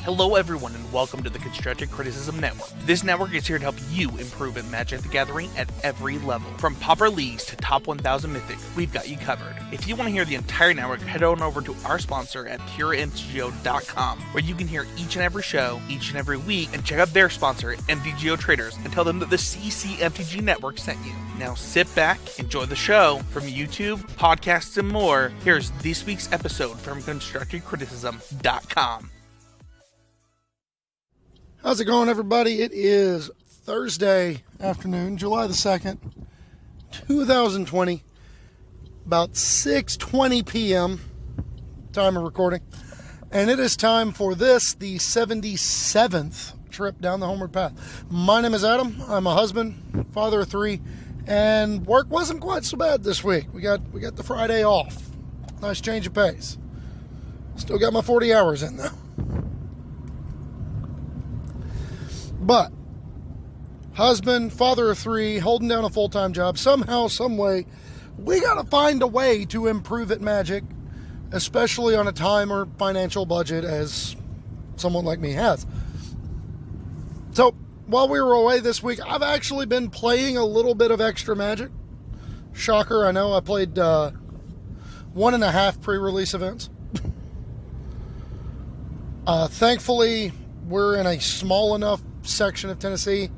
Hello everyone and welcome to the Constructive Criticism Network. This network is here to help you improve at Magic the Gathering at every level. From Pauper Leagues to Top 1000 Mythic, we've got you covered. If you want to hear the entire network, head on over to our sponsor at PureMTGO.com, where you can hear each and every show, each and every week, and check out their sponsor, MTGO Traders, and tell them that the CCMTG Network sent you. Now sit back, enjoy the show. From YouTube, podcasts, and more, here's this week's episode from ConstructiveCriticism.com. How's it going, everybody? It is Thursday afternoon, July the 2nd, 2020, about 6:20 p.m. time of recording, and it is time for this, the 77th trip down the Homeward Path. My name is Adam. I'm a husband, father of three, and work wasn't quite so bad this week. We got the Friday off. Nice change of pace. Still got my 40 hours in, though. But, husband, father of three, holding down a full-time job, somehow, some way, we got to find a way to improve at Magic, especially on a time or financial budget as someone like me has. So, while we were away this week, I've actually been playing a little bit of extra Magic. Shocker, I know. I played 1.5 pre-release events. Thankfully, we're in a small enough section of Tennessee.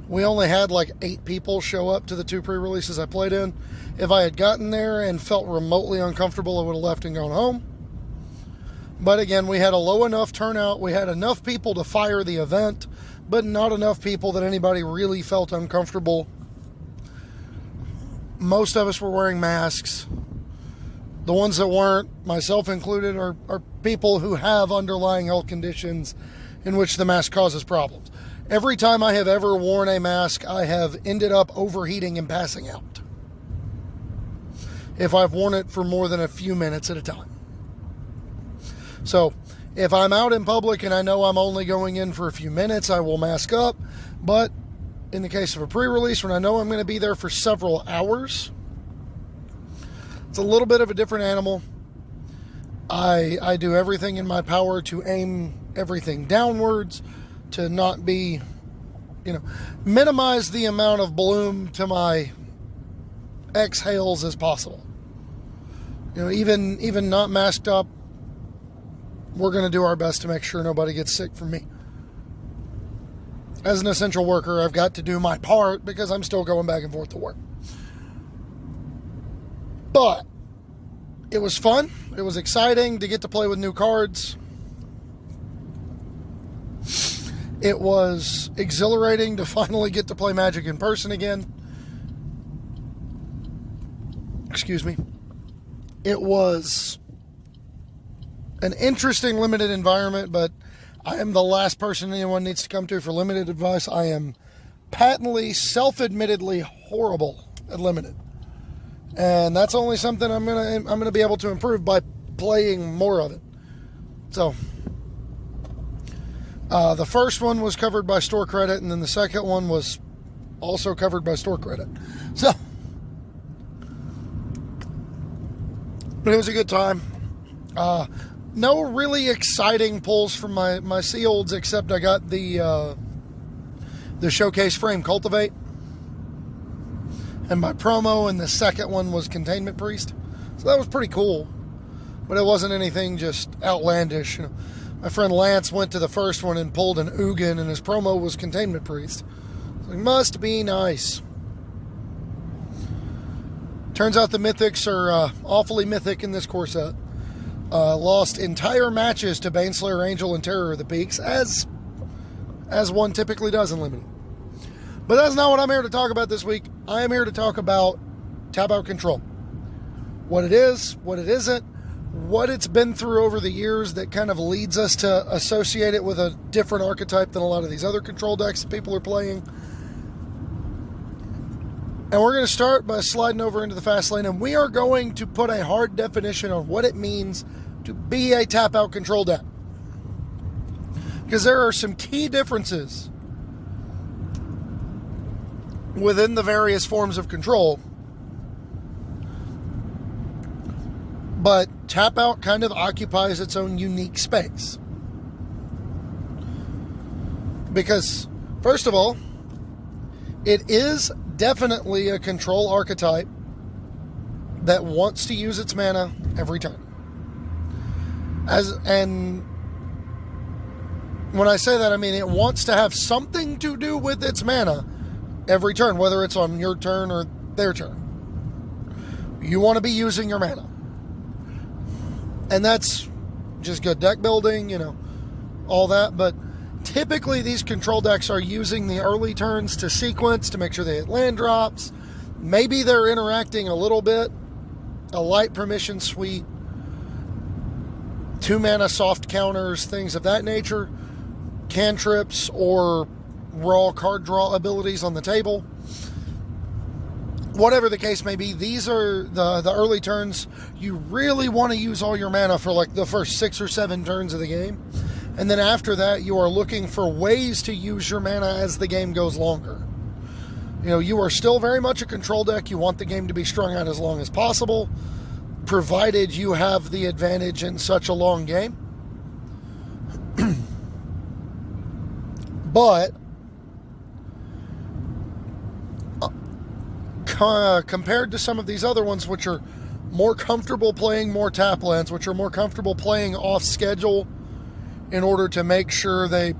We only had like 8 people show up to the 2 pre-releases I played in. If I had gotten there and felt remotely uncomfortable, I would have left and gone home. But again, we had a low enough turnout. We had enough people to fire the event, but not enough people that anybody really felt uncomfortable. Most of us were wearing masks. The ones that weren't, myself included, are people who have underlying health conditions in which the mask causes problems. Every time I have ever worn a mask, I have ended up overheating and passing out, if I've worn it for more than a few minutes at a time. So, if I'm out in public and I know I'm only going in for a few minutes, I will mask up. But in the case of a pre-release, when I know I'm going to be there for several hours, it's a little bit of a different animal. I do everything in my power to aim everything downwards, to not be, minimize the amount of bloom to my exhales as possible. Even not masked up, we're going to do our best to make sure nobody gets sick from me. As an essential worker, I've got to do my part because I'm still going back and forth to work. But it was fun. It was exciting to get to play with new cards. It was exhilarating to finally get to play Magic in person again. Excuse me. It was an interesting limited environment, but I am the last person anyone needs to come to for limited advice. I am patently, self-admittedly horrible at limited. And that's only something I'm gonna be able to improve by playing more of it. So, the first one was covered by store credit, and then the second one was also covered by store credit. So, but it was a good time. No really exciting pulls from my sealeds, except I got the showcase frame Cultivate. And my promo in the second one was Containment Priest. So that was pretty cool. But it wasn't anything just outlandish. My friend Lance went to the first one and pulled an Ugin, and his promo was Containment Priest. So it must be nice. Turns out the Mythics are awfully mythic in this core set. Lost entire matches to Baneslayer, Angel, and Terror of the Peaks, as one typically does in Limited. But that's not what I'm here to talk about this week. I am here to talk about tap-out control. What it is, what it isn't, what it's been through over the years that kind of leads us to associate it with a different archetype than a lot of these other control decks that people are playing. And we're going to start by sliding over into the fast lane, and we are going to put a hard definition on what it means to be a tap-out control deck. Because there are some key differences within the various forms of control. But tap out kind of occupies its own unique space. Because, first of all, it is definitely a control archetype that wants to use its mana every turn. And when I say that, I mean it wants to have something to do with its mana every turn, whether it's on your turn or their turn. You want to be using your mana. And that's just good deck building, all that. But typically these control decks are using the early turns to sequence, to make sure they hit land drops. Maybe they're interacting a little bit. A light permission suite, 2 mana soft counters, things of that nature, cantrips or raw card draw abilities on the table. Whatever the case may be, these are the early turns. You really want to use all your mana for like the first 6 or 7 turns of the game. And then after that, you are looking for ways to use your mana as the game goes longer. You are still very much a control deck. You want the game to be strung out as long as possible, provided you have the advantage in such a long game. But compared to some of these other ones, which are more comfortable playing more tap lands, which are more comfortable playing off schedule in order to make sure they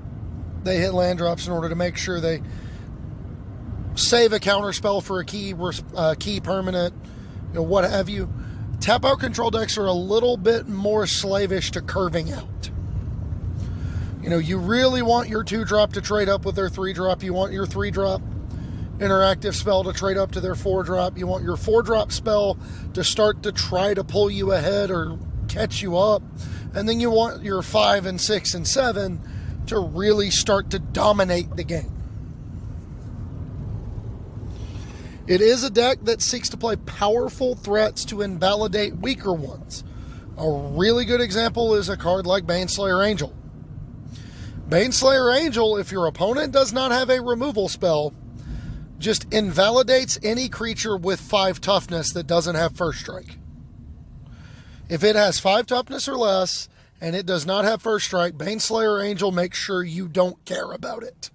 hit land drops, in order to make sure they save a counter spell for a key permanent, what have you. Tap out control decks are a little bit more slavish to curving out. You really want your 2-drop to trade up with their 3-drop. You want your 3-drop interactive spell to trade up to their 4-drop. You want your 4-drop spell to start to try to pull you ahead or catch you up. And then you want your 5 and 6 and 7 to really start to dominate the game. It is a deck that seeks to play powerful threats to invalidate weaker ones. A really good example is a card like Baneslayer Angel. Baneslayer Angel, if your opponent does not have a removal spell, just invalidates any creature with 5 toughness that doesn't have first strike. If it has 5 toughness or less, and it does not have first strike, Baneslayer Angel makes sure you don't care about it.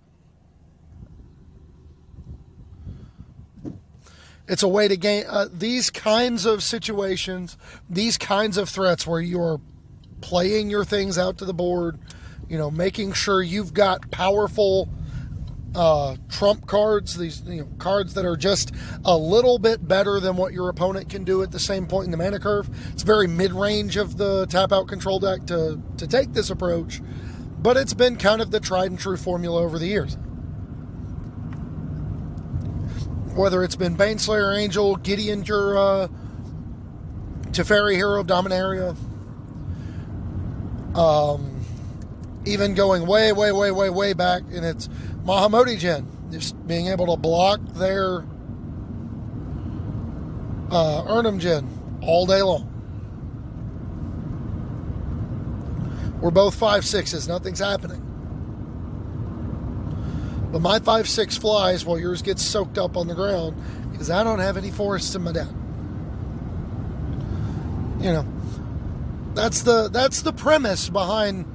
It's a way to gain these kinds of situations, these kinds of threats where you're playing your things out to the board, making sure you've got powerful trump cards, these cards that are just a little bit better than what your opponent can do at the same point in the mana curve. It's very mid-range of the tap-out control deck to take this approach, but it's been kind of the tried and true formula over the years. Whether it's been Baneslayer Angel, Gideon Jura, Teferi Hero of Dominaria, even going way back, and it's Mahamoti Gen, just being able to block their Urnum Gen all day long. We're both 5/6s, nothing's happening. But my 5/6 flies while yours gets soaked up on the ground because I don't have any forests in my deck. That's the premise behind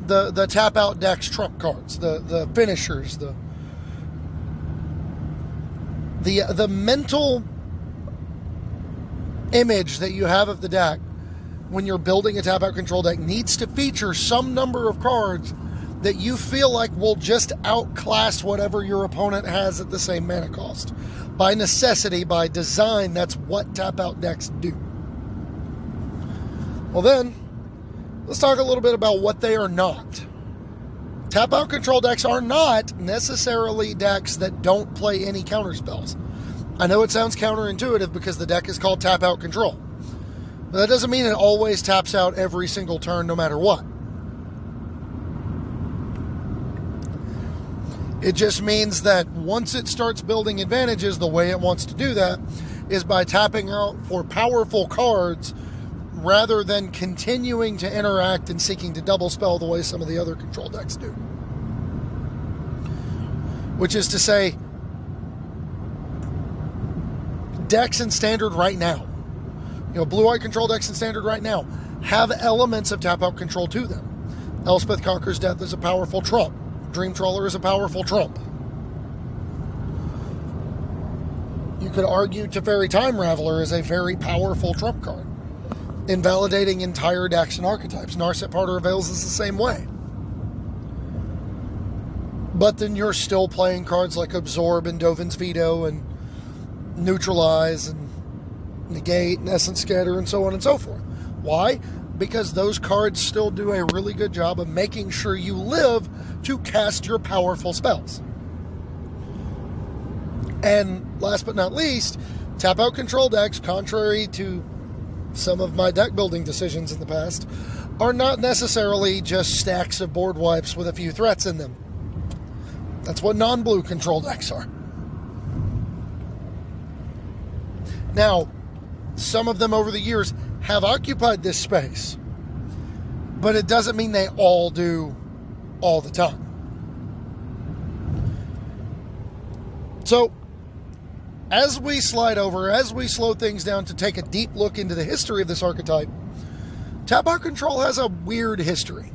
the tap out decks trump cards, the finishers, the mental image that you have of the deck when you're building a tap out control deck needs to feature some number of cards that you feel like will just outclass whatever your opponent has at the same mana cost. By necessity, by design, that's what tap-out decks do. Well then, let's talk a little bit about what they are not. Tap-out control decks are not necessarily decks that don't play any counterspells. I know it sounds counterintuitive because the deck is called tap-out control. But that doesn't mean it always taps out every single turn no matter what. It just means that once it starts building advantages, the way it wants to do that is by tapping out for powerful cards rather than continuing to interact and seeking to double spell the way some of the other control decks do. Which is to say, decks in Standard right now, blue-white control decks in Standard right now, have elements of tap-out control to them. Elspeth Conquers Death is a powerful trump. Dream Trawler is a powerful trump. You could argue Teferi Time Raveler is a very powerful trump card, invalidating entire decks and archetypes. Narset Parter of Veils is the same way. But then you're still playing cards like Absorb and Dovin's Veto and Neutralize and Negate and Essence Scatter and so on and so forth. Why? Because those cards still do a really good job of making sure you live to cast your powerful spells. And last but not least, tap out control decks, contrary to some of my deck building decisions in the past, are not necessarily just stacks of board wipes with a few threats in them. That's what non-blue control decks are. Now, some of them over the years have occupied this space, but it doesn't mean they all do all the time. So, as we slide over, as we slow things down to take a deep look into the history of this archetype, tap out control has a weird history.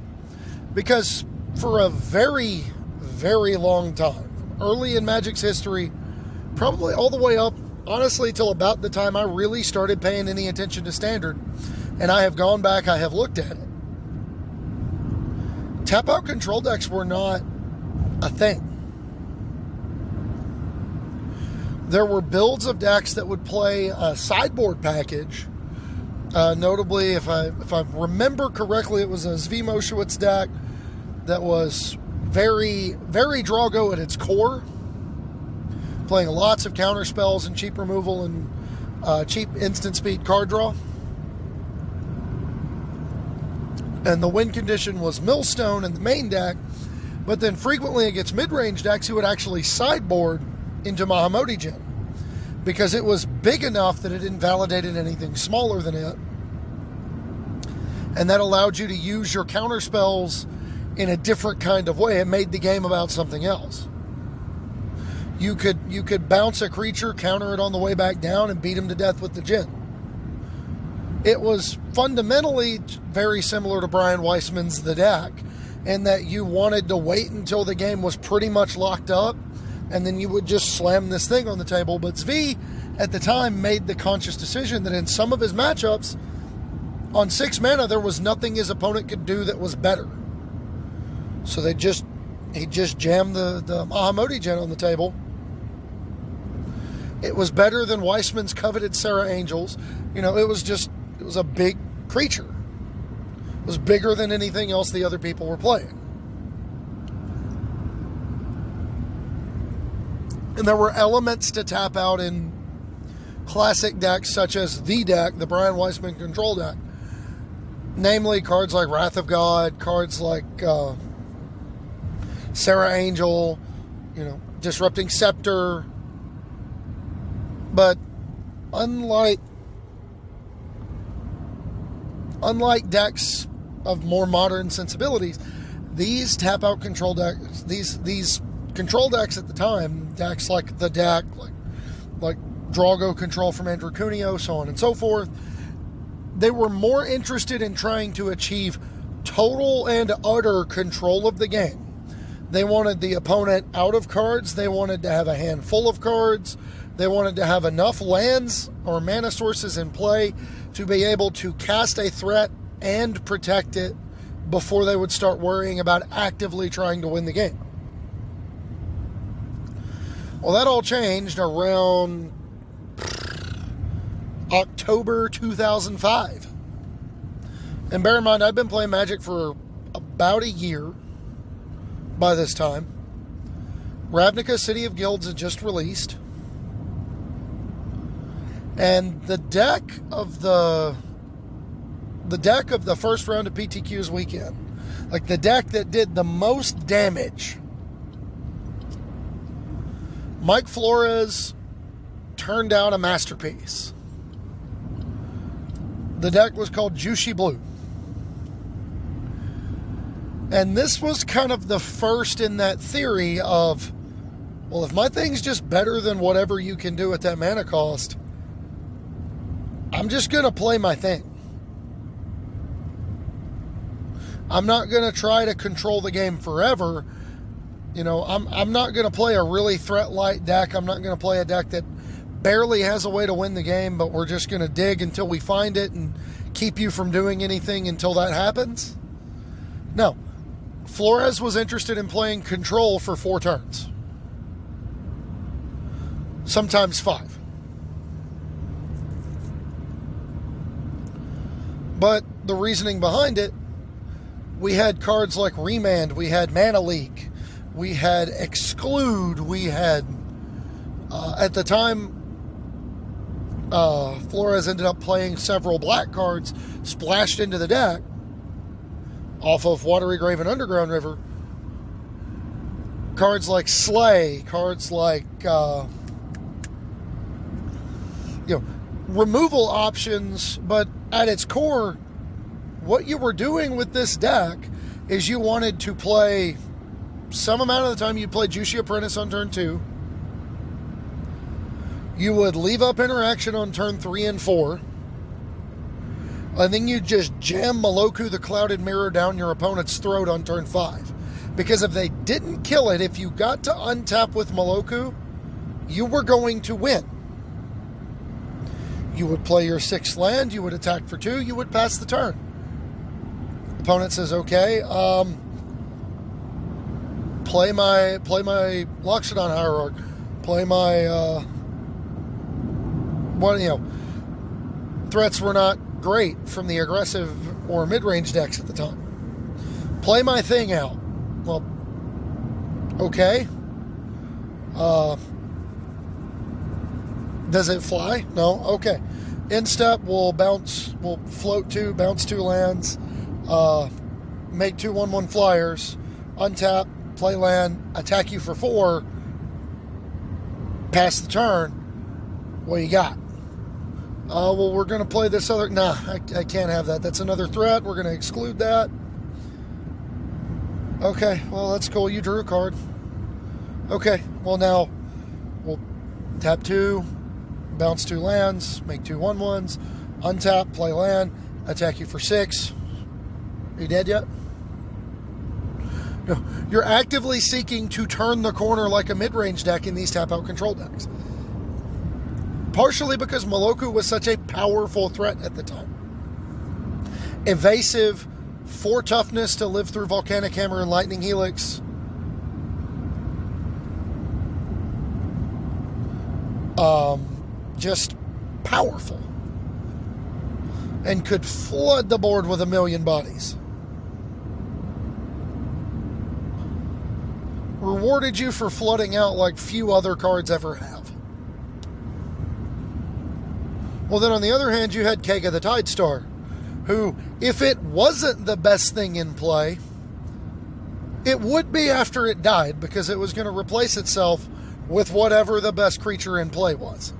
Because for a very, very long time, early in Magic's history, probably all the way up, honestly, till about the time I really started paying any attention to Standard, and I have gone back, I have looked at it, tap out control decks were not a thing. There were builds of decks that would play a sideboard package. Notably, if I remember correctly, it was a Zvi Moshowitz deck that was very, very Drago at its core, playing lots of counter spells and cheap removal and cheap instant speed card draw. And the win condition was Millstone in the main deck, but then frequently against mid-range decks, he would actually sideboard into Mahamodigen because it was big enough that it invalidated anything smaller than it, and that allowed you to use your counter spells in a different kind of way. It made the game about something else. You could bounce a creature, counter it on the way back down, and beat him to death with the Djinn. It was fundamentally very similar to Brian Weissman's The Deck, in that you wanted to wait until the game was pretty much locked up, and then you would just slam this thing on the table. But Zvi, at the time, made the conscious decision that in some of his matchups, on 6 mana, there was nothing his opponent could do that was better. So he just jammed the Mahamodigen on the table. It was better than Weissman's coveted Sarah Angels. You know, it was a big creature. It was bigger than anything else the other people were playing. And there were elements to tap out in classic decks such as the deck, the Brian Weissman control deck. Namely, cards like Wrath of God, cards like Sarah Angel, Disrupting Scepter. But unlike decks of more modern sensibilities, these tap out control decks, these control decks at the time, decks like the deck, like Drago control from Andrew Cuneo, so on and so forth, they were more interested in trying to achieve total and utter control of the game. They wanted the opponent out of cards. They wanted to have a handful of cards. They wanted to have enough lands or mana sources in play to be able to cast a threat and protect it before they would start worrying about actively trying to win the game. Well, that all changed around October 2005. And bear in mind, I've been playing Magic for about a year by this time. Ravnica City of Guilds had just released. And the deck of the first round of PTQ's weekend, like the deck that did the most damage, Mike Flores turned out a masterpiece. The deck was called Juicy Blue. And this was kind of the first in that theory of, well, if my thing's just better than whatever you can do at that mana cost, I'm just going to play my thing. I'm not going to try to control the game forever. I'm not going to play a really threat light deck. I'm not going to play a deck that barely has a way to win the game, but we're just going to dig until we find it and keep you from doing anything until that happens. No. Flores was interested in playing control for 4 turns. Sometimes 5. But the reasoning behind it, we had cards like Remand, we had Mana Leak, we had Exclude, we had, at the time, Flores ended up playing several black cards splashed into the deck off of Watery Grave and Underground River. Cards like Slay, cards like, removal options, but at its core, what you were doing with this deck is you wanted to play, some amount of the time you played Juicy Apprentice on turn 2. You would leave up interaction on turn 3 and 4. And then you just jam Maloku the Clouded Mirror down your opponent's throat on turn 5. Because if they didn't kill it, if you got to untap with Maloku, you were going to win. You would play your 6th land, you would attack for 2, you would pass the turn. Opponent says, okay, play my Loxodon Hierarch, play my, threats were not great from the aggressive or mid-range decks at the time. Play my thing out. Well, okay. Does it fly? No? Okay. Instep, we'll float 2, bounce 2 lands, make 2 1/1 flyers, untap, play land, attack you for 4, pass the turn. What you got? Well, we're going to play this other... Nah, I can't have that. That's another threat. We're going to exclude that. Okay, well, that's cool. You drew a card. Okay, well, now we'll tap 2, bounce 2 lands, make 2 1/1s, untap, play land, attack you for 6. Are you dead yet? No. You're actively seeking to turn the corner like a mid-range deck in these tap-out control decks. Partially because Maloku was such a powerful threat at the time. Evasive, 4 toughness to live through Volcanic Hammer and Lightning Helix. Just powerful. And could flood the board with 1,000,000 bodies. Rewarded you for flooding out like few other cards ever have. Well, then on the other hand, you had Kega the Tidestar, who, if it wasn't the best thing in play, it would be after it died, because it was going to replace itself with whatever the best creature in play was.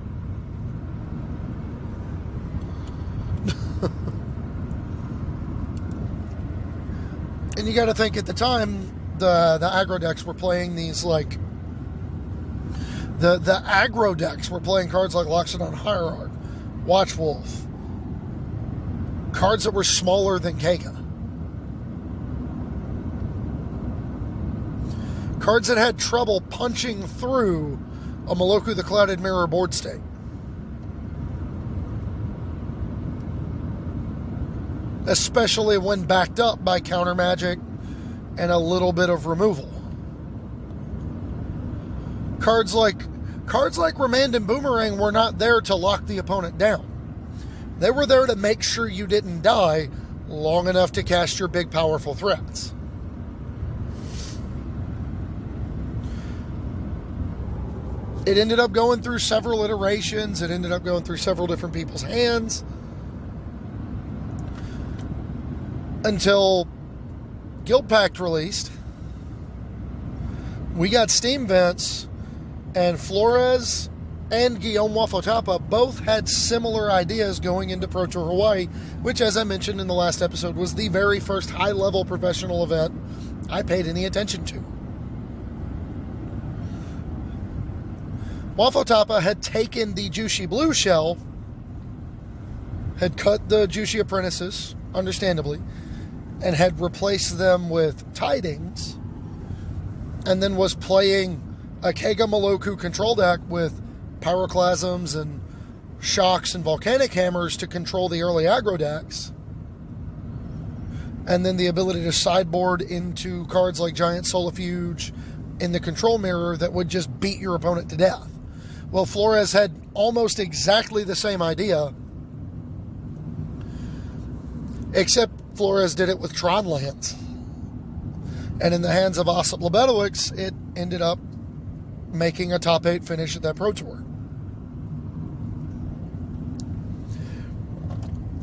And you got to think, at the time, the aggro decks were playing these, like, the aggro decks were playing cards like Loxodon Hierarch, Watchwolf, cards that were smaller than Kega, cards that had trouble punching through a Maloku the Clouded Mirror board state. Especially when backed up by counter magic and a little bit of removal. Cards like Remand and Boomerang were not there to lock the opponent down. They were there to make sure you didn't die long enough to cast your big powerful threats. It ended up going through several iterations. It ended up going through several different people's hands. Until Guild Pact released. We got Steam Vents, and Flores and Guillaume Wafotapa both had similar ideas going into Pro Tour Hawaii, which, as I mentioned in the last episode, was the very first high-level professional event I paid any attention to. Wafotapa had taken the Juicy Blue shell, had cut the Juicy Apprentices, understandably, and had replaced them with Tidings, and then was playing a Kega Maloku control deck with Pyroclasms and Shocks and Volcanic Hammers to control the early aggro decks, and then the ability to sideboard into cards like Giant Solifuge in the control mirror that would just beat your opponent to death. Well, Flores had almost exactly the same idea, except Flores did it with Tron lands. And in the hands of Ossip Lebedowicz, it ended up making a top 8 finish at that Pro Tour.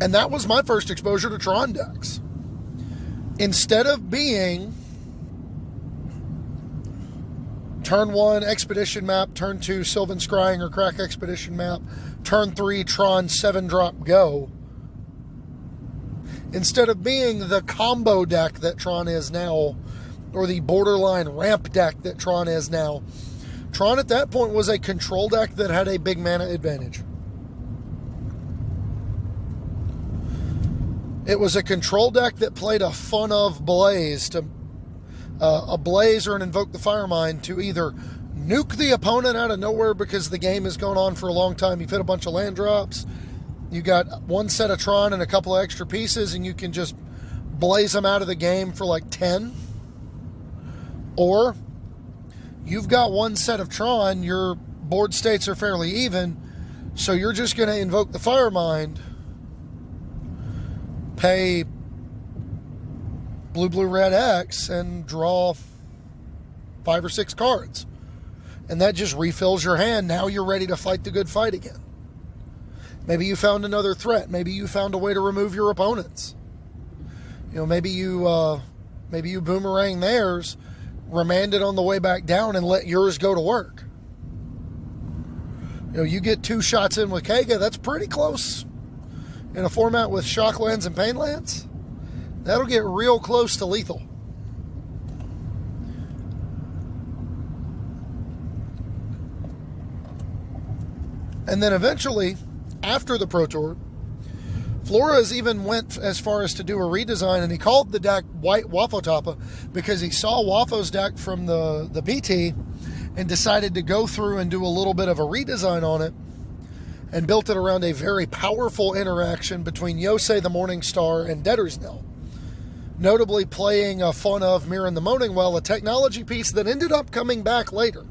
And that was my first exposure to Tron decks. Instead of being turn 1 Expedition map, turn 2 Sylvan Scrying or Crack Expedition map, turn 3 Tron 7-drop go, instead of being the combo deck that Tron is now, or the borderline ramp deck that Tron is now, Tron at that point was a control deck that had a big mana advantage. It was a control deck that played a fun of Blaze, to a Blaze or an Invoke the Firemind, to either nuke the opponent out of nowhere because the game has gone on for a long time. You've hit a bunch of land drops. You got one set of Tron and a couple of extra pieces, and you can just blaze them out of the game for like 10. Or you've got one set of Tron, your board states are fairly even, so you're just going to Invoke the Firemind, pay blue, red X, and draw 5 or 6 cards. And that just refills your hand. Now you're ready to fight the good fight again. Maybe you found another threat. Maybe you found a way to remove your opponents. You know, maybe you boomerang theirs, remand it on the way back down, and let yours go to work. You know, you get 2 shots in with Kega, that's pretty close. In a format with shock lands and pain lands, that'll get real close to lethal. And then eventually, after the Pro Tour, Flores even went as far as to do a redesign, and he called the deck White Wafotapa because he saw Wafo's deck from the PT and decided to go through and do a little bit of a redesign on it, and built it around a very powerful interaction between Yosei the Morning Star and Debtor's Knell. Notably playing a fun of Mirror in the Moaning Well, a technology piece that ended up coming back later.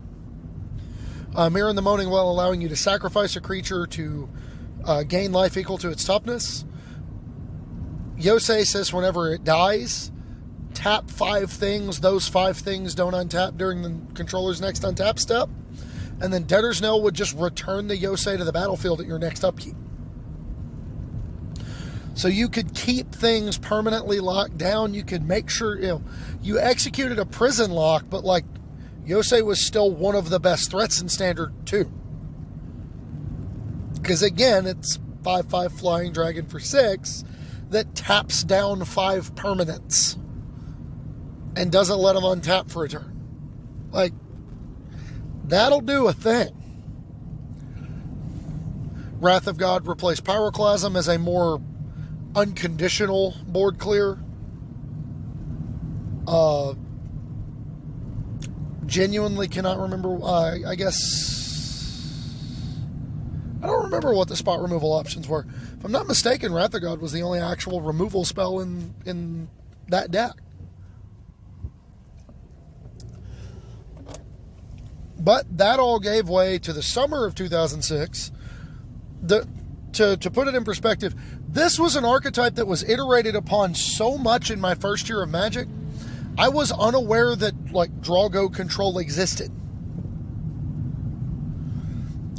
Mirror in the Moaning Well allowing you to sacrifice a creature to gain life equal to its toughness. Yosei says whenever it dies, tap 5 things. Those 5 things don't untap during the controller's next untap step. And then Debtor's Knell would just return the Yosei to the battlefield at your next upkeep. So you could keep things permanently locked down. You could make sure, you know, you executed a prison lock, but like Yosei was still one of the best threats in Standard 2. Because again, it's 5/5 Flying Dragon for 6 that taps down 5 permanents and doesn't let them untap for a turn. Like, that'll do a thing. Wrath of God replaced Pyroclasm as a more unconditional board clear. Genuinely cannot remember. I guess I don't remember what the spot removal options were. If I'm not mistaken, Wrath of God was the only actual removal spell in that deck. But that all gave way to the summer of 2006. To put it in perspective, this was an archetype that was iterated upon so much in my first year of Magic, I was unaware that like draw-go control existed.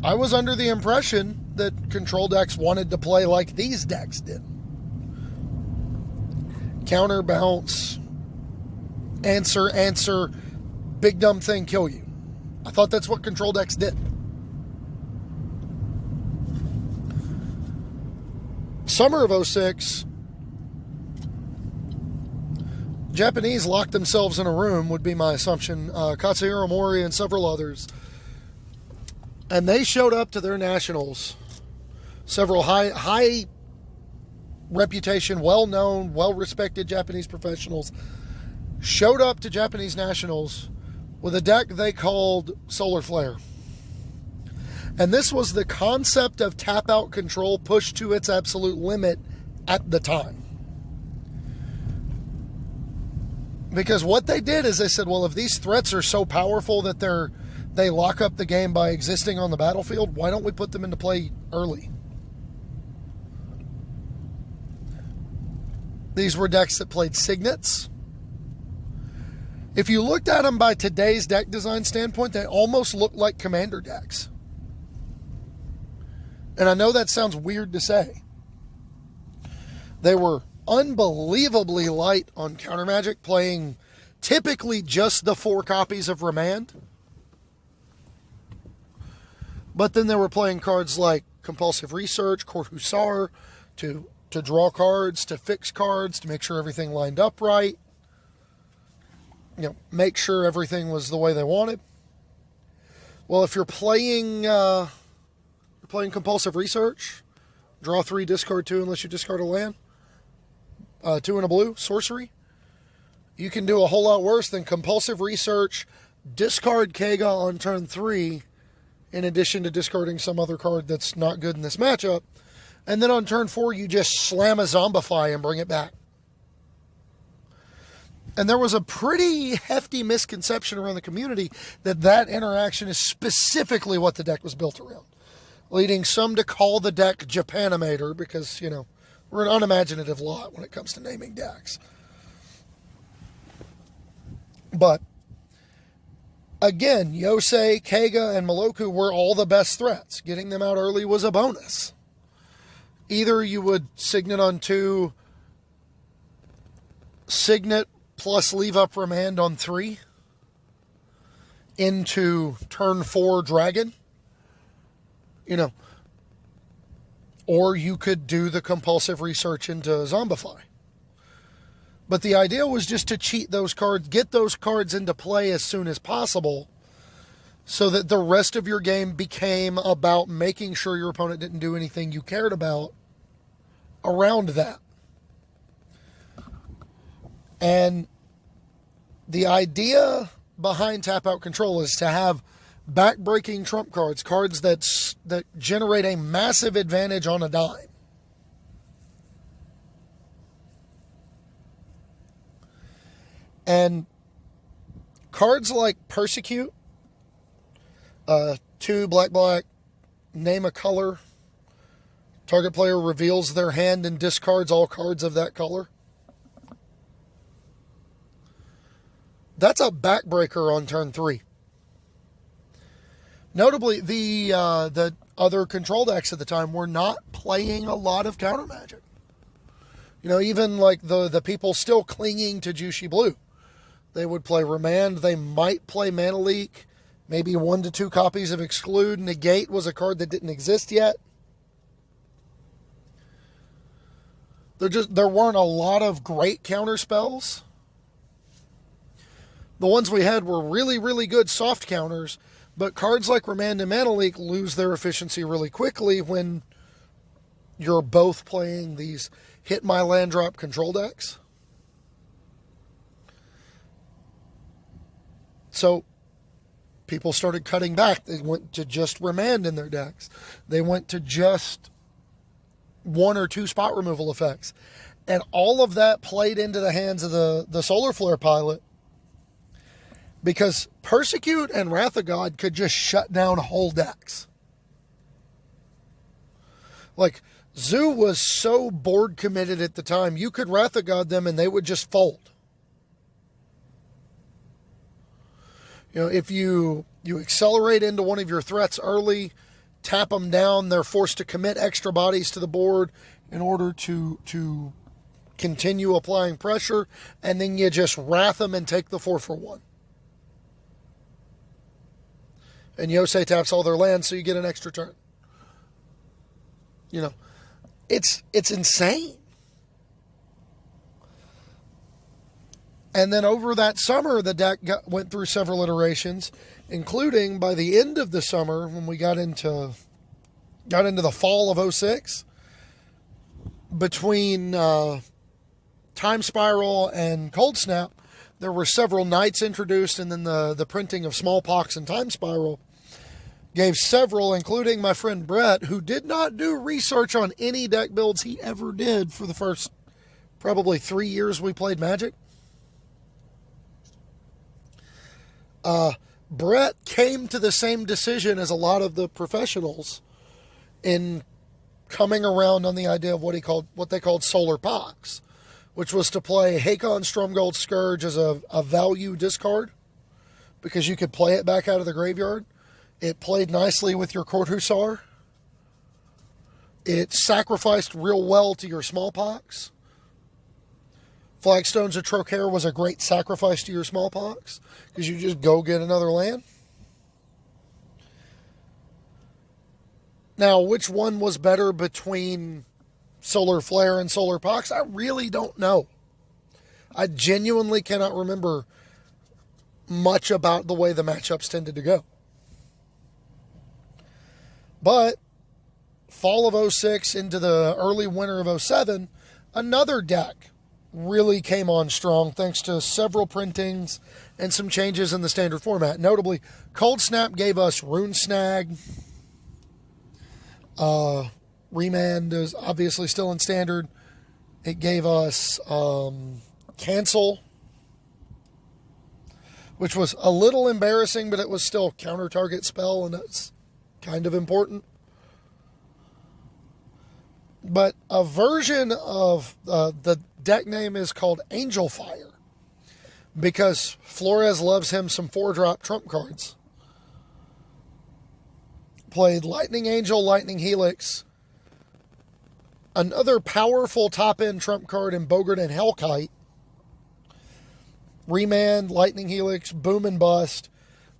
I was under the impression that control decks wanted to play like these decks did. Counter, bounce, answer, big dumb thing, kill you. I thought that's what control decks did. Summer of 06, Japanese locked themselves in a room, would be my assumption. Katsuhiro Mori and several others. And they showed up to their nationals. Several high reputation, well-known, well-respected Japanese professionals showed up to Japanese nationals with a deck they called Solar Flare. And this was the concept of tap-out control pushed to its absolute limit at the time. Because what they did is they said, well, if these threats are so powerful that they lock up the game by existing on the battlefield, why don't we put them into play early? These were decks that played signets. If you looked at them by today's deck design standpoint, they almost looked like commander decks. And I know that sounds weird to say. They were unbelievably light on counter magic, playing typically just the 4 copies of Remand. But then they were playing cards like Compulsive Research, Court Hussar, to draw cards, to fix cards, to make sure everything lined up right. Make sure everything was the way they wanted. Well, if you're playing Compulsive Research, draw 3, discard 2 unless you discard a land. 2 and a blue, sorcery. You can do a whole lot worse than Compulsive Research, discard Kega on turn 3, in addition to discarding some other card that's not good in this matchup. And then on turn 4, you just slam a Zombify and bring it back. And there was a pretty hefty misconception around the community that interaction is specifically what the deck was built around, leading some to call the deck Japanimator because, we're an unimaginative lot when it comes to naming decks. But, again, Yosei, Kega, and Moloku were all the best threats. Getting them out early was a bonus. Either you would Signet on 2, Signet plus leave up Remand on 3, into turn 4 Dragon, or you could do the Compulsive Research into Zombify. But the idea was just to cheat those cards, get those cards into play as soon as possible, so that the rest of your game became about making sure your opponent didn't do anything you cared about around that. And the idea behind tap-out control is to have back-breaking trump cards, cards that generate a massive advantage on a dime. And cards like Persecute, 2 black, name a color, target player reveals their hand and discards all cards of that color. That's a backbreaker on turn 3. Notably, the other control decks at the time were not playing a lot of counter magic. Even like the people still clinging to Jushi Blue. They would play Remand. They might play Mana Leak. Maybe 1 to 2 copies of Exclude. Negate was a card that didn't exist yet. There weren't a lot of great counter spells. The ones we had were really, really good soft counters, but cards like Remand and Mana Leak lose their efficiency really quickly when you're both playing these hit my land drop control decks. So people started cutting back. They went to just Remand in their decks. They went to just 1 or 2 spot removal effects. And all of that played into the hands of the Solar Flare pilot, because Persecute and Wrath of God could just shut down whole decks. Like, Zoo was so board committed at the time, you could Wrath of God them and they would just fold. If you accelerate into one of your threats early, tap them down, they're forced to commit extra bodies to the board in order to continue applying pressure, and then you just Wrath them and take the 4 for 1. And Yosei taps all their lands, so you get an extra turn. It's insane. And then over that summer, the deck went through several iterations, including by the end of the summer, when we got into the fall of 06, between Time Spiral and Cold Snap, There were several knights introduced, and then the printing of Smallpox and Time Spiral gave several, including my friend Brett, who did not do research on any deck builds he ever did for the first probably 3 years we played Magic. Brett came to the same decision as a lot of the professionals in coming around on the idea of what they called Solar Pox, which was to play Hakon Stromgold Scourge as a value discard because you could play it back out of the graveyard. It played nicely with your Court Hussar. It sacrificed real well to your Smallpox. Flagstones of Trocaire was a great sacrifice to your Smallpox because you just go get another land. Now, which one was better between Solar Flare and Solar Pox? I really don't know. I genuinely cannot remember much about the way the matchups tended to go. But fall of 06 into the early winter of 07, another deck really came on strong thanks to several printings and some changes in the standard format. Notably, Cold Snap gave us Rune Snag. Remand is obviously still in standard. It gave us Cancel, which was a little embarrassing, but it was still counter target spell, and that's kind of important. But a version of the deck name is called Angel Fire because Flores loves him some 4-drop trump cards. Played Lightning Angel, Lightning Helix, another powerful top-end trump card in Bogart and Hellkite, Remand, Lightning Helix, Boom and Bust.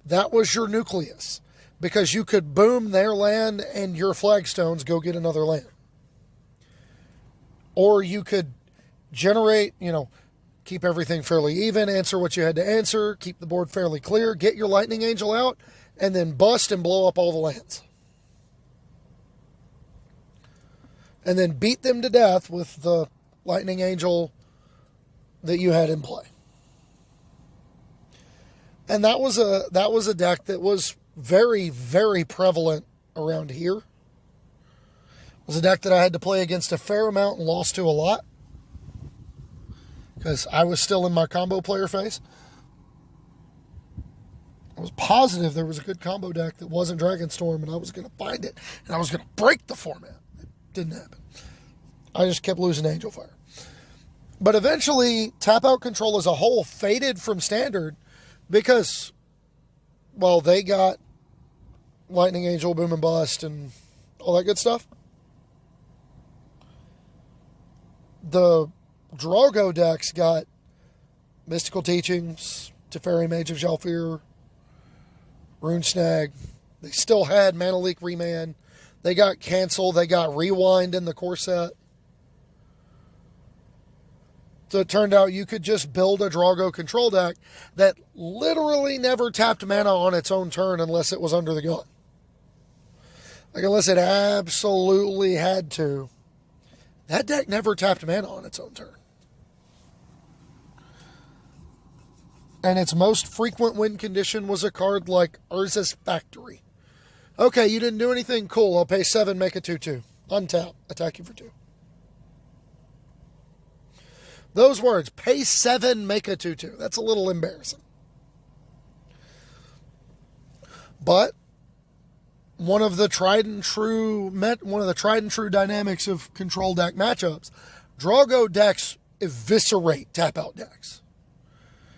That was your nucleus because you could boom their land and your flagstones go get another land. Or you could generate, keep everything fairly even, answer what you had to answer, keep the board fairly clear, get your Lightning Angel out, and then bust and blow up all the lands. And then beat them to death with the Lightning Angel that you had in play. And that was a deck that was very, very prevalent around here. It was a deck that I had to play against a fair amount and lost to a lot because I was still in my combo player phase. I was positive there was a good combo deck that wasn't Dragonstorm, and I was going to find it, and I was going to break the format. It didn't happen. I just kept losing Angel Fire. But eventually, Tap Out Control as a whole faded from Standard because, well, they got Lightning Angel, Boom and Bust, and all that good stuff. The Drogo decks got Mystical Teachings, Teferi Mage of Zhalfir, Rune Snag. They still had Mana Leak Remand. They got Cancel. They got Rewind in the core set. So it turned out you could just build a Drogo control deck that literally never tapped mana on its own turn unless it was under the gun. Like, unless it absolutely had to. That deck never tapped mana on its own turn. And its most frequent win condition was a card like Urza's Factory. Okay, you didn't do anything cool. I'll pay 7, make a 2/2. Untap, attack you for 2. Those words, pay 7, make a 2/2. That's a little embarrassing. But one of the tried and true dynamics of control deck matchups, Drogo decks eviscerate tap out decks.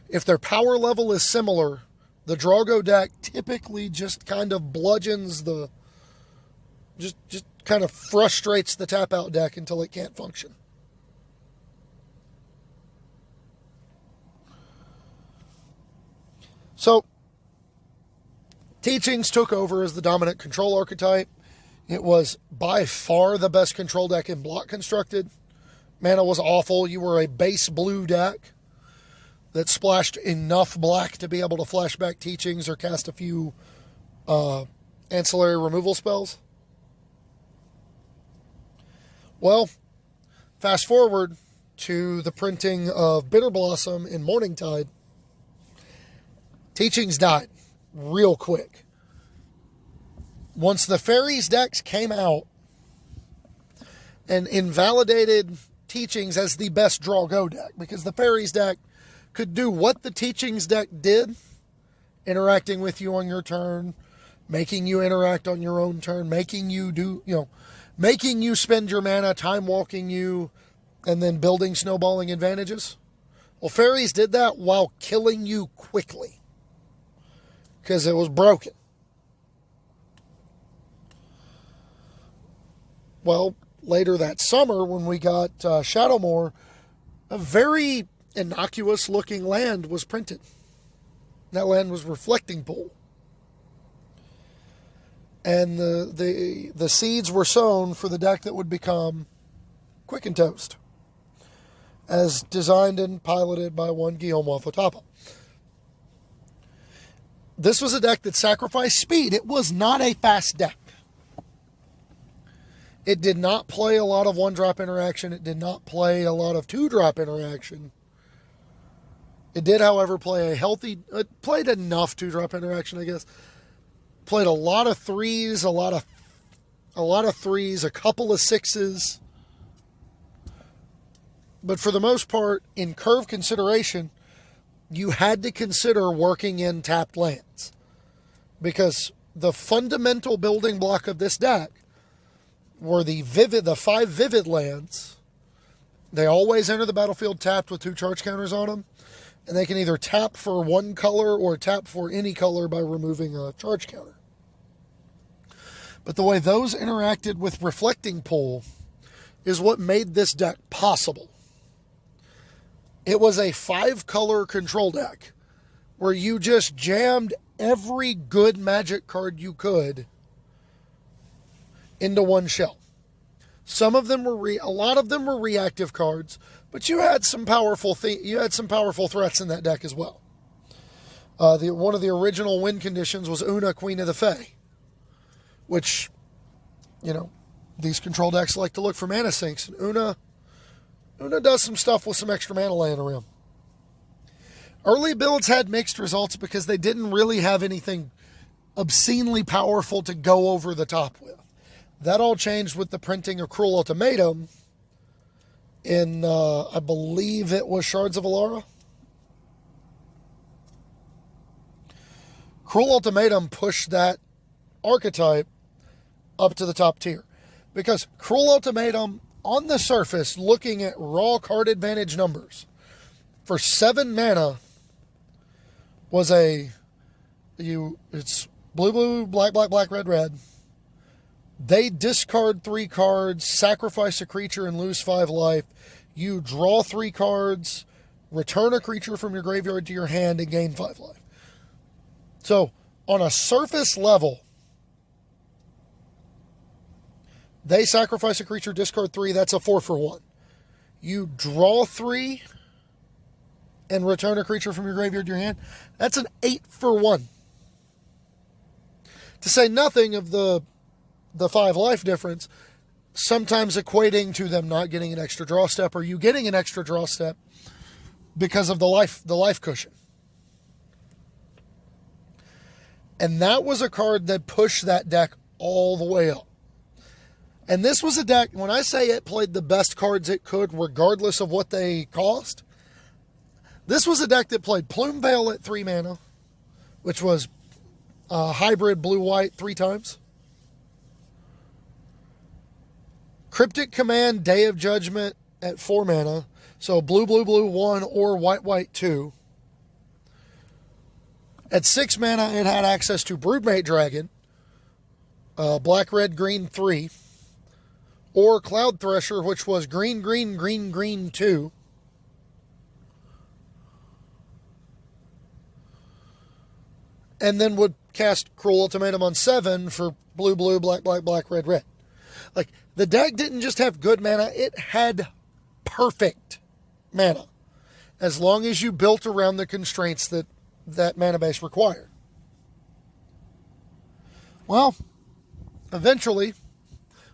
If their power level is similar, the Drogo deck typically just kind of bludgeons just kind of frustrates the tap out deck until it can't function. So, Teachings took over as the dominant control archetype. It was by far the best control deck in block constructed. Mana was awful. You were a base blue deck that splashed enough black to be able to flashback Teachings or cast a few ancillary removal spells. Well, fast forward to the printing of Bitter Blossom in Morningtide. Teachings died real quick. Once the Fairies decks came out and invalidated Teachings as the best draw go deck, because the Fairies deck could do what the Teachings deck did, interacting with you on your turn, making you interact on your own turn, making you spend your mana, time walking you, and then building snowballing advantages. Well, Fairies did that while killing you quickly because it was broken. Well, later that summer when we got Shadowmoor, a very innocuous looking land was printed. That land was Reflecting Pool. And the seeds were sown for the deck that would become Quick and Toast, as designed and piloted by one Guillaume Wafotapa. This was a deck that sacrificed speed. It was not a fast deck. It did not play a lot of one-drop interaction. It did not play a lot of two-drop interaction. It did, however, play it played enough two-drop interaction, I guess. Played a lot of threes, a lot of threes, a couple of sixes. But for the most part, in curve consideration, you had to consider working in tapped lands. Because the fundamental building block of this deck were the 5 vivid lands. They always enter the battlefield tapped with 2 charge counters on them. And they can either tap for one color or tap for any color by removing a charge counter. But the way those interacted with Reflecting Pool is what made this deck possible. It was a 5-color control deck where you just jammed every good Magic card you could into one shell. Some of them were a lot of them were reactive cards, but you had some powerful threats in that deck as well. One of the original win conditions was Una, Queen of the Fae, which, these control decks like to look for mana sinks, and Una does some stuff with some extra mana laying around. Early builds had mixed results because they didn't really have anything obscenely powerful to go over the top with. That all changed with the printing of Cruel Ultimatum in, I believe it was Shards of Alara. Cruel Ultimatum pushed that archetype up to the top tier. Because Cruel Ultimatum, on the surface, looking at raw card advantage numbers, for 7 mana, was it's blue, black, red. They discard 3 cards, sacrifice a creature and lose 5 life. You draw 3 cards, return a creature from your graveyard to your hand and gain 5 life. So, on a surface level, they sacrifice a creature, discard 3, that's a 4 for 1. You draw 3 and return a creature from your graveyard to your hand, that's an 8 for 1. To say nothing of the 5 life difference, sometimes equating to them not getting an extra draw step, or you getting an extra draw step because of the life cushion. And that was a card that pushed that deck all the way up. And this was a deck, when I say it played the best cards it could, regardless of what they cost, this was a deck that played Plume Veil at 3 mana, which was hybrid blue-white 3 times. Cryptic Command, Day of Judgment at 4 mana. So blue, 1, or white, 2. At 6 mana, it had access to Broodmate Dragon, black, red, green 3, or Cloud Thresher, which was green, 2. And then would cast Cruel Ultimatum on 7 for blue, black, red. Like, the deck didn't just have good mana, it had perfect mana. As long as you built around the constraints that mana base required. Well, eventually,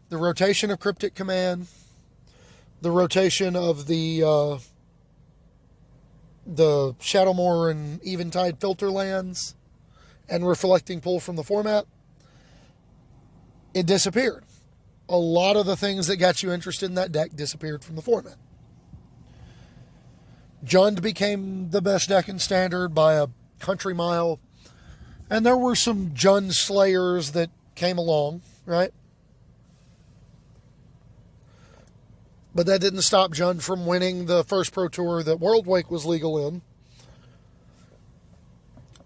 the rotation of Cryptic Command, the rotation of the the Shadowmoor and Eventide filter lands and Reflecting Pool from the format, it disappeared. A lot of the things that got you interested in that deck disappeared from the format. Jund became the best deck in Standard by a country mile. And there were some Jund slayers that came along, right? But that didn't stop Jund from winning the first Pro Tour that Worldwake was legal in.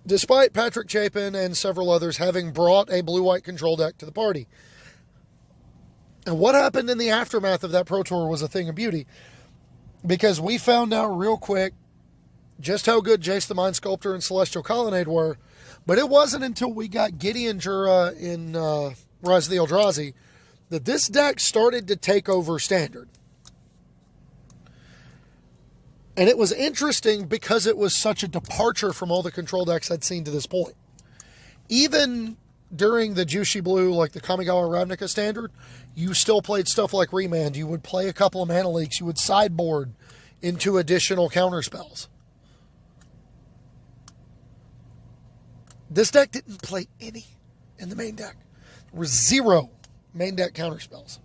Despite Patrick Chapin and several others having brought a blue-white control deck to the party. And what happened in the aftermath of that Pro Tour was a thing of beauty. Because we found out real quick just how good Jace the Mind Sculptor and Celestial Colonnade were. But it wasn't until we got Gideon Jura in Rise of the Eldrazi that this deck started to take over Standard. And it was interesting because it was such a departure from all the control decks I'd seen to this point. Even during the Juicy Blue, like the Kamigawa Ravnica Standard, you still played stuff like Remand. You would play a couple of mana leaks. You would sideboard into additional counterspells. This deck didn't play any in the main deck. There were 0 main deck counterspells.